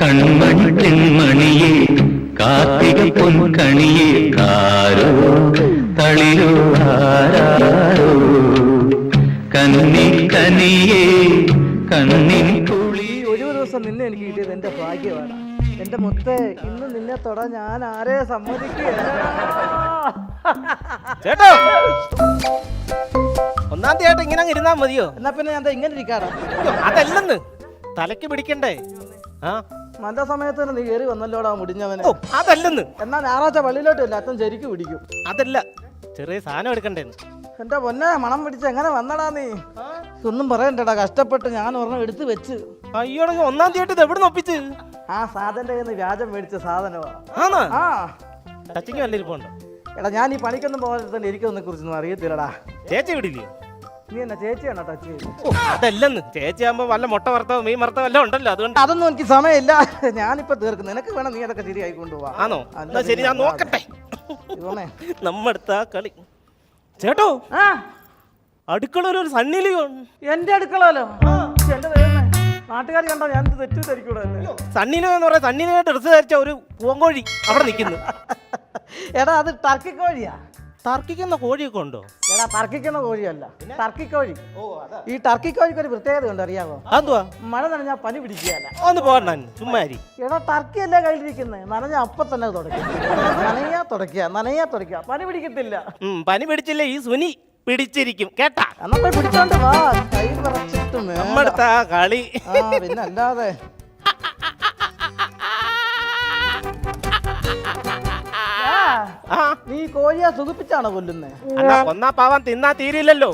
കൺമണി തെന്മണിയെ കാർത്തിക പൊൻകണിയെ കാരോ തളിരോ ആരാരോ കന്നി കനിയേ കണ്ണിൻ കുളി. ഒരു ദിവസം നിന്നെ എനിക്ക് കിട്ടിയത് എന്റെ ഭാഗ്യമാണ്. എന്റെ മുത്തേ, ഇന്ന് നിന്നെ തൊടാൻ ഞാൻ ആരെ സമ്മതിക്കുകയല്ല. ചേട്ടോ, ഒന്നാം തീയതി ഇങ്ങനെ ഇരുന്നാ മതിയോ? എന്നാ പിന്നെ ഞാൻ ഇങ്ങനെ ഇരിക്കാറാ. അതല്ലെന്ന്, തലക്ക് പിടിക്കണ്ടേ? ആ, നല്ല സമയത്തിന് നീ കയറി വന്നല്ലോടാ മുടിഞ്ഞവനെ. അതല്ലെന്ന്. എന്നാ ഞായറാഴ്ച പള്ളിയിലോട്ടില്ല, അച്ഛൻ ശരിക്ക് പിടിക്കും. അതല്ല, ചെറിയ സാധനം എടുക്കണ്ടേന്ന്. എന്റെ പൊന്നെ, മണം പിടിച്ച് എങ്ങനെ വന്നടാ നീ? ഒന്നും പറയണ്ടടാ, കഷ്ടപ്പെട്ട് ഞാൻ ഒരെണ്ണം എടുത്ത് വെച്ച്. അയ്യോടെ, ഒന്നാം തീയതി ഇത് എവിടെ ഒപ്പിച്ച്? ആ സാധന്റെ കയ്യിൽ നിന്ന് വ്യാജം മേടിച്ച സാധനമാ. ആണോ? ആ ടച്ചിങ് വല്ല ഇരിപ്പുണ്ടോ? എടാ, ഞാൻ ഈ പണിക്കൊന്നും പോകാതെ തന്നെ എനിക്കൊന്നെ കുറിച്ചൊന്നും അറിയത്തില്ലടാ. ചേച്ചി വിടില്ലേ? നീ എന്നാ ചേച്ചിയാണോ ടച്ച് ചെയ്ത്? അതല്ലെന്ന്, ചേച്ചി ആകുമ്പോ വല്ല മുട്ട വറുത്തോ മീൻ വറുത്തോ എല്ലാം ഉണ്ടല്ലോ, അതുകൊണ്ട്. അതൊന്നും എനിക്ക് സമയമില്ല, ഞാനിപ്പോ തീർക്കുന്നു. നിനക്ക് വേണം, നീ അതൊക്കെ ശരിയായി കൊണ്ടുപോവാ. ആണോ? എന്നാ ശരി, ഞാൻ നോക്കട്ടെ. നമ്മടുത്ത കളി. ചേട്ടോ, ആ അടുക്കളയിൽ ഒരു സണ്ണിലിയോ? എന്റെ അടുക്കളല്ലോ? എന്റെ ദൈവമേ, നാട്ടുകാർ കണ്ടോ ഞാൻ തെറ്റിദ്ധരിക്കൂടെ? സണ്ണിലോ എന്ന് പറയാം, സണ്ണിനെ ഡ്രസ്സ് ധരിച്ച ഒരു പൂങ്കോഴി അവിടെ നിൽക്കുന്നു. എടാ, അത് ടർക്കി കോഴിയാ. തർക്കിക്കുന്ന കോഴിയൊക്കെ ഉണ്ടോ? എടാ, തർക്കിക്കുന്ന കോഴിയല്ല, ടർക്കി കോഴി. ഈ ടർക്കി കോഴിക്ക് ഒരു പ്രത്യേകത ഉണ്ട്, അറിയാമോ? എന്തുവാ? മഴ നനഞ്ഞാൽ പനി പിടിക്കുകയല്ല. ഒന്ന് പോകണ്ട, ചുമ്മാ. എടാ, ടർക്കി അല്ലേ കയ്യിലിരിക്കുന്നത്? നനഞ്ഞ അപ്പൊ തന്നെ തുടയ്ക്കുക, നനയാ തുടയ്ക്കുക, പനി പിടിക്കത്തില്ല. പനി പിടിച്ചില്ലേ ഈ സുനി പിടിച്ചിരിക്കും കേട്ടാ. എന്നാ പോയി പിടിച്ചോണ്ട് വാ, കൈ വിറച്ചിട്ട് നമ്മടുത്ത കളി. പിന്നെ അല്ലാതെ. നീ കോഴിയെ സുഖിപ്പിച്ചാണോ കൊല്ലുന്നേ? കൊന്നാ പാവം തിന്നാ തീരില്ലല്ലോ,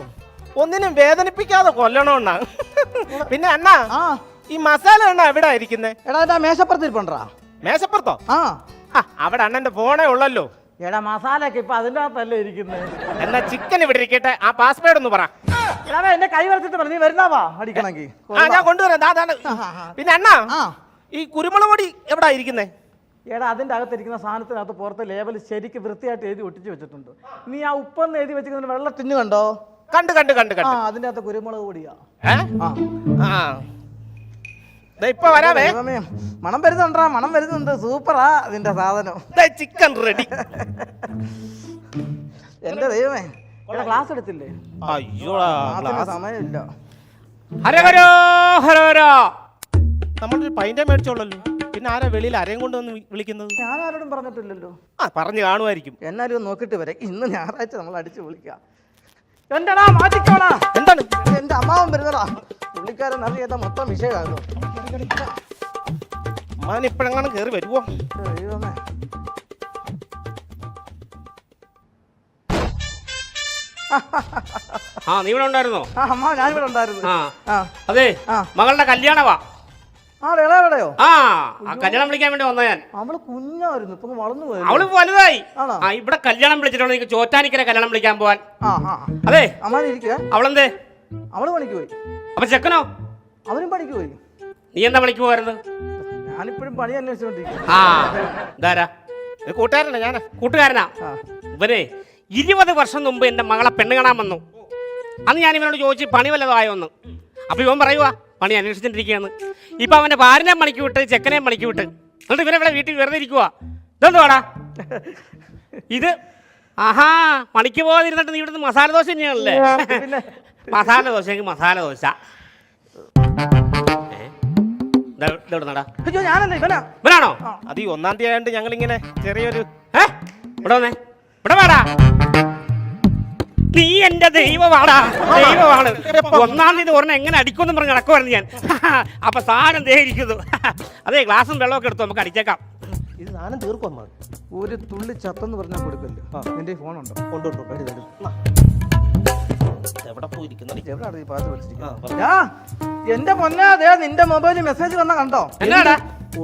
ഒന്നിനും വേദനിപ്പിക്കാതെ കൊല്ലണോണ്ണ. പിന്നെ അണ്ണാ, ഈ മസാല എണ്ണ എവിടാ ഇരിക്കുന്നേ? എടാ, എന്റെ മേശപ്പുറത്തിരിപ്പണ്ടാ. മേശപ്പുറത്തോ? ആ, അവിടെ അണ്ണന്റെ ഫോണേ ഉള്ളല്ലോ. എടാ, മസാലയൊക്കെ ഇപ്പൊ അതിന്റെ അകത്തല്ലേ ഇരിക്കുന്നത്. എന്നാ ചിക്കൻ ഇവിടെ ഇരിക്കട്ടെ, ആ പാസ്വേഡ് ഒന്ന് പറ. എടാ, എന്നെ കൈ വരച്ചിട്ട് പറഞ്ഞു, നീ വരുന്നാവാ അടിക്കണമെങ്കിൽ. ഞാൻ കൊണ്ടുവരാം. പിന്നെ അണ്ണാ, ഈ കുരുമുളക് പൊടി എവിടാ ഇരിക്കുന്നേ? എടാ, അതിന്റെ അകത്തിരിക്കുന്ന സാധനത്തിനകത്ത് പുറത്തെ ലേബൽ ശരിക്ക് വൃത്തിയായിട്ട് എഴുതി ഒട്ടിച്ച് വെച്ചിട്ടുണ്ട്. നീ ആ ഉപ്പെന്ന് എഴുതി വെച്ചിരിക്കുന്ന വെള്ള ടിന്ന് കണ്ടോ? കണ്ട്. അതിന്റെ അകത്ത് കുരുമുളക് പൊടിയാ. ഇപ്പൊ വരാവേ. മണം വരുന്നുണ്ടാ, മണം വരുന്നുണ്ട്. സൂപ്പറാ അതിന്റെ സാധനം. Chicken ready. എന്റെ ദൈവമേ, ക്ലാസ് എടുത്തില്ലേ? അയ്യോടാ, സമയമില്ല. ഹരഹരോ ഹരഹരോ. നമ്മളൊരു പൈൻ്റെ മേടിച്ചോളല്ലോ, പിന്നെ ആരാ വെളിയിൽ അരയും കൊണ്ടുവന്ന് വിളിക്കുന്നത്? ഞാൻ ആരോടും പറഞ്ഞിട്ടില്ലല്ലോ. പറഞ്ഞു കാണുമായിരിക്കും. എന്നാലും നോക്കിട്ട് വരെ. ഇന്ന് ഞായറാഴ്ച നമ്മൾ അടിച്ചു വിളിക്കാം. എന്റെടാ, മാറ്റിക്കോടാ. എന്താണ്? എന്റെ അമ്മാവൻ വരുന്നടാ. പുള്ളിക്കാരൻ അറിയാത്ത മൊത്തം വിഷയമാകുന്നു. ഇപ്പോഴെങ്ങാനും കയറി വരുവോ? ദൈവമേ. നീ ഇവിടെ ഉണ്ടായിരുന്നോ? അമ്മ, ഞാനിവിടെ ഉണ്ടായിരുന്നു. അതെ, മകളുടെ കല്യാണവാ. എവിടെയോ? കല്യാണം വിളിക്കാൻ വേണ്ടി വന്ന ഞാൻ. അവള് കുഞ്ഞായിരുന്നു, ഇപ്പൊ വളർന്നു പോയി. അവള് വലുതായി. ഇവിടെ കല്യാണം വിളിച്ചിട്ടുണ്ടോ? ചോറ്റാനിക്കര കല്യാണം വിളിക്കാൻ പോവാൻ. അതെ, അവളെന്തേ? അവള് പണിക്ക് പോയി. അപ്പൊ ചെക്കനോ? അവനും പണിക്ക് പോയി. നീ എന്താ പണിക്ക് പോയിരുന്നു? ഞാനിപ്പോഴും പണി അന്വേഷിച്ചോണ്ടിരിക്കും. കൂട്ടുകാരനാ? ഞാൻ കൂട്ടുകാരനാ. ഇവനെ 20 വർഷം മുമ്പ് എന്റെ മകളെ പെണ്ണ് കാണാൻ വന്നു. അന്ന് ഞാൻ ഇവനോട് ചോദിച്ചു പണി വല്ലതായോ എന്ന്. അപ്പൊ ഇവൻ പറയുവാ പണി അന്വേഷിച്ചിട്ടിരിക്കുകയാണ്. ഇപ്പൊ അവന്റെ ഭാര്യനെ പണിക്ക് വിട്ട്, ചെക്കനെയും പണിക്ക് വിട്ട്, എന്നിട്ട് ഇവനെവിടെ വീട്ടിൽ വെറുതെ ഇരിക്കുവാ. ഇതെന്തുവാടാ ഇത്? പണിക്ക് പോകാതിരുന്നിട്ട് നീ ഇവിടുന്ന് മസാല ദോശ തന്നെയാണല്ലേ? മസാല ദോശയെങ്കിൽ മസാല ദോശ. ഇവനാണോ? അത് ഈ ഒന്നാം തീയതി ആയതുകൊണ്ട് ഞങ്ങളിങ്ങനെ ചെറിയൊരു ഇവിടെ വന്നേ, ഇവിടെ വാടാ. നീ എന്റെ ദൈവമാടാ, ദൈവമാണ്. ഒന്നാം തീയതി ഒരെണ്ണം എങ്ങനെ അടിക്കുമെന്ന് പറഞ്ഞ് നടക്കുമായിരുന്നു ഞാൻ. അപ്പൊ സാധനം ദേഹിക്കുന്നു. അതെ, ഗ്ലാസും വെള്ളമൊക്കെ എടുത്തു, നമുക്ക് അടിച്ചേക്കാം. ഇത് സാധനം തീർക്കും. ഒരു തുള്ളി ചത്തെന്ന് പറഞ്ഞാൽ കൊടുക്കല്ലോ. എന്റെ ഫോണുണ്ടോ? കൊണ്ടുണ്ടോ? എവിടെ പോയിരിക്കുന്നു? എന്റെ പൊന്നാതെ, നിന്റെ മൊബൈലിൽ മെസ്സേജ് വന്ന കണ്ടോ? എന്നാടാ?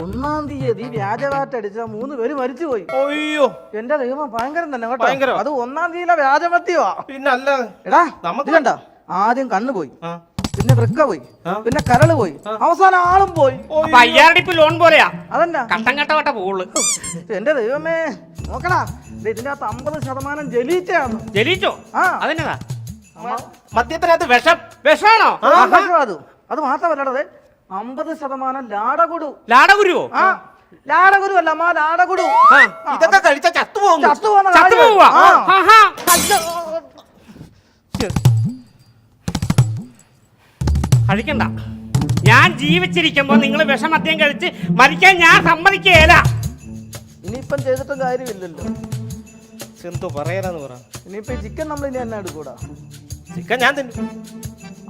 1-ാം തീയതി വ്യാജവാറ്റ് അടിച്ച 3 പേര് മരിച്ചു പോയി. അയ്യോ, എന്റെ ദൈവം, ഭയങ്കരം തന്നെ കേട്ടോ. അത് 1-ാം തീയതിയിലെ വ്യാജമത്തിയോ? പിന്നെ അല്ല. എടാ, കണ്ട, ആദ്യം കണ്ണ് പോയി, പിന്നെ വൃക്ക പോയി, പിന്നെ കരള് പോയി, അവസാനം ആളും പോയി. അയ്യാറടിപ്പ് ലോൺ പോലെയാ. അതന്നെ, കട്ടം കട്ട പോള്. എന്റെ ദൈവമേ, നോക്കടാ, ഇതിന്റെ അകത്ത് 50% ജലീച്ചയാണ്. ജലീച്ചോ? അതെന്നതാ? മദ്യത്തിനകത്ത് വിഷം. വിഷമാണോ? അത് മാത്രമല്ലടേ, 50% ലാടകുടു. ലാടഗുരുവോ? ആ ലാടകുരു അല്ല അമ്മ, ലാടകുടു. ഇതൊക്കെ കഴിച്ച ചത്തുപോകുന്നു. ചത്തുപോവാ? ആഹാ. കഴിക്കണ്ട. ഞാൻ ജീവിച്ചിരിക്കുമ്പോ നിങ്ങൾ വിഷമദ്യം കഴിച്ച് മരിക്കാൻ ഞാൻ സമ്മതിക്കുകയില്ല. ഇനിയിപ്പം ചെയ്തിട്ടും കാര്യമില്ലല്ലോ. എന്തോ പറയാനാന്ന് പറ. ഇനിയിപ്പോ ചിക്കൻ നമ്മൾ ഇനി തന്നെ എടുക്കൂടാ. ചിക്കൻ ഞാൻ തിന്നു.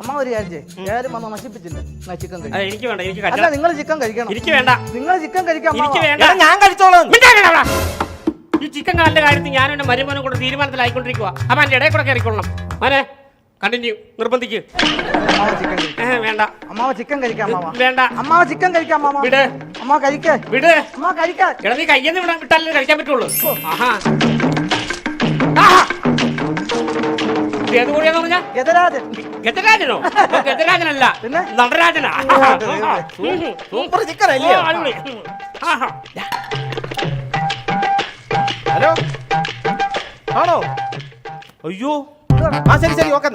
അമ്മ ഒരു കാര്യം ആരും വന്ന് നശിപ്പിച്ചില്ല. ചിക്കൻ കഴിക്കും. എനിക്ക് വേണ്ട, എനിക്ക് അല്ല, നിങ്ങൾ ചിക്കൻ കഴിക്കണം. എനിക്ക് വേണ്ട, നിങ്ങൾ ചിക്കൻ കഴിക്കാം. എനിക്ക് വേണ്ട. ഞാൻ കഴിച്ചോളാം. ഈ ചിക്കൻ കാലിന്റെ കാര്യത്തിൽ ഞാനും എന്റെ മരുമോനും കൂടെ തീരുമാനത്തിലായിക്കൊണ്ടിരിക്കുക. അപ്പൊ എന്റെ ഇടയിൽ കൂടെ കയറിക്കൊള്ളണം. മോനെ കണ്ടിന്യൂ, നിർബന്ധിക്ക്. അമ്മാവ ചിക്കൻ കഴിക്കാം. വേണ്ട. അമ്മാവ ചിക്കൻ കഴിക്കാം. അമ്മാവ വേണ്ട. അമ്മാവ ചിക്കൻ കഴിക്കാം. അമ്മാവ വിട്. അമ്മ കഴിക്കേ. വിട്. അമ്മ കഴിക്കാൻ. എടാ നീ കയ്യെന്ന് വിടാൻ വിട്ടാലേ കഴിക്കാൻ പറ്റുള്ളൂ. ആഹാ. ഏത് കൂടിയാന്ന് പറഞ്ഞാ? ഗജരാജൻ. ഗജരാജനോ? ഗജരാജനല്ല, പിന്നെ? നടരാജനാ. സൂപ്പർ ചിക്കൻ അല്ലേ? അടിപൊളി. ആഹാ. ഹലോ, ആണോ? അയ്യോ, ആ ശരി ശരി, ഓക്കെ.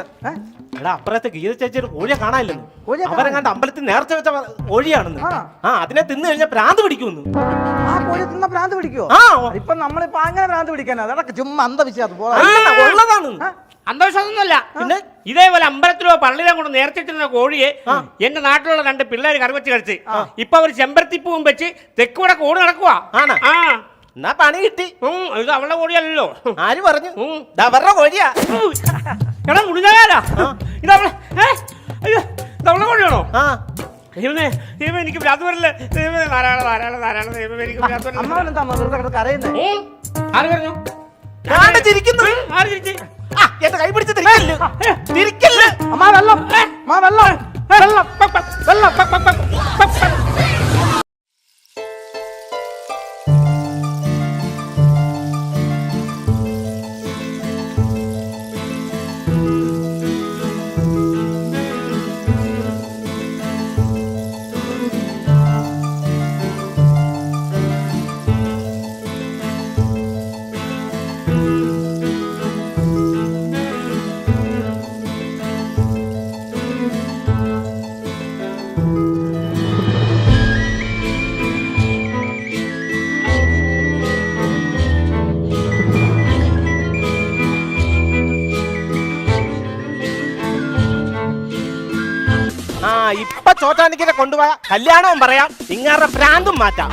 എടാ, അപ്പുറത്തെ ഗീത ചേച്ചിയുടെ കോഴിയെ കാണാനില്ലെന്ന്. അവരെങ്ങാണ്ട് അമ്പലത്തിൽ നേർച്ച വെച്ച കോഴിയാണെന്ന്. ആ, അതിനെ തിന്നു കഴിഞ്ഞാൽ ഭ്രാന്ത് പിടിക്കുമെന്ന്. ആ കോഴി തിന്ന ഭ്രാന്ത് പിടിക്കുവോ? ആ, ഇപ്പൊ നമ്മളിപ്പോ അങ്ങനെ ഭ്രാന്ത് പിടിക്കാനാ? അതൊക്കെ ചുമ്മാ അന്ധവിശ്വാസം. ഉള്ളതാണ്. അന്ധവിശ്വാസമൊന്നുമല്ല. പിന്നെ ഇതേപോലെ അമ്പലത്തിലോ പള്ളിയിലോ കൊണ്ട് നേർച്ചിട്ടിരുന്ന കോഴിയെ എന്റെ നാട്ടിലുള്ള 2 പിള്ളേർ കറി വെച്ച് കഴിച്ച് ഇപ്പൊ അവർ ചെമ്പരത്തിപ്പൂവും വെച്ച് തെക്കുകൂടെ കോടി നടക്കുവാ. ആ, എന്നാ പണി കിട്ടി. ഇത് അവളുടെ കോഴിയല്ലോ. ആര് പറഞ്ഞു? അവരുടെ കോഴിയാ. എടാ മുടിഞ്ഞാലാ ഇതവളെ. അയ്യോ, ഇതവളുടെ കോഴിയാണോ? ആ, ദൈവമേ, ദൈവം എനിക്ക് ഭ്രാന്ത് വരില്ല. ദൈവമേ, ധാരാളം ധാരാളം ധാരാളം. ദൈവമേ, എനിക്ക് ഭ്രാന്ത് വരില്ല. അമ്മാവനെന്താ വെറുതെ കരയുന്നത്? ആര് പറഞ്ഞു? ഞാൻ ചിരിക്കുന്നു. ആര് തിരിച്ച്? എന്റെ കൈ പിടിച്ച് തിരിക്കല്ലേ. അമ്മ വെള്ളം. അമ്മ വെള്ളം. വെള്ളം. വെള്ളം. ഇപ്പൊ ചോറ്റാനിക്കരെ കൊണ്ടുപോയ കല്യാണവും പറയാം, ഇങ്ങാരുടെ ഭ്രാന്തും മാറ്റാം.